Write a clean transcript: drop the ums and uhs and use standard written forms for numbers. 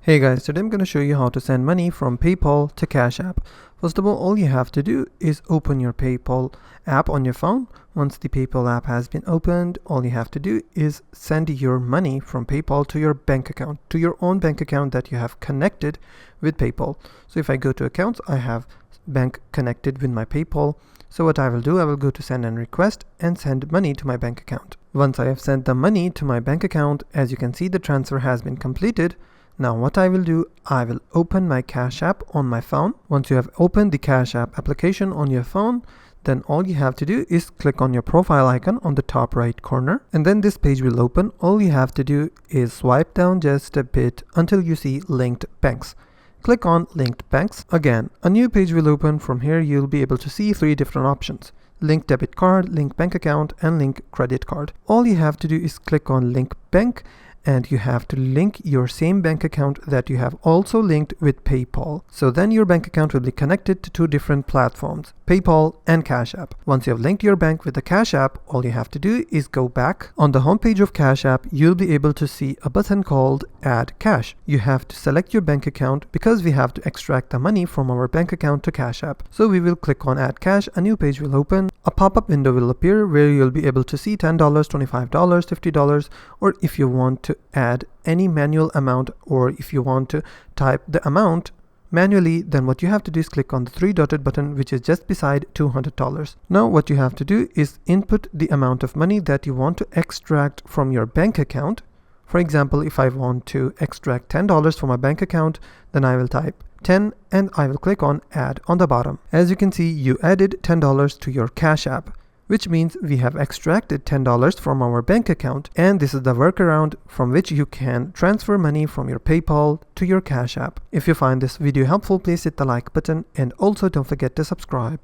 Hey guys, today I'm going to show you how to send money from PayPal to Cash App. First of all you have to do is open your PayPal app on your phone. Once the PayPal app has been opened, all you have to do is send your money from PayPal to your bank account, to your own bank account that you have connected with PayPal. So if I go to accounts, I have bank connected with my PayPal. So what I will do, I will go to send and request and send money to my bank account. Once I have sent the money to my bank account, as you can see, the transfer has been completed. Now what I will do, I will open my Cash App on my phone. Once you have opened the Cash App application on your phone, then all you have to do is click on your profile icon on the top right corner, and then this page will open. All you have to do is swipe down just a bit until you see linked banks. Click on linked banks. Again, a new page will open. From here you'll be able to see three different options: link debit card, link bank account, and link credit card. All you have to do is click on link bank, and you have to link your same bank account that you have also linked with PayPal. So then your bank account will be connected to two different platforms, PayPal and Cash App. Once you have linked your bank with the Cash App, all you have to do is go back. On the home page of Cash App, you'll be able to see a button called Add Cash. You have to select your bank account because we have to extract the money from our bank account to Cash App. So we will click on Add Cash. A new page will open. A pop-up window will appear where you'll be able to see $10, $25, $50, or if you want to add any manual amount, or if you want to type the amount manually, then what you have to do is click on the three dotted button which is just beside $200. Now what you have to do is input the amount of money that you want to extract from your bank account. For example, if I want to extract $10 from my bank account, then I will type 10 and I will click on add on the bottom. As you can see, you added $10 to your Cash App, which means we have extracted $10 from our bank account, and this is the workaround from which you can transfer money from your PayPal to your Cash App. If you find this video helpful, please hit the like button and also don't forget to subscribe.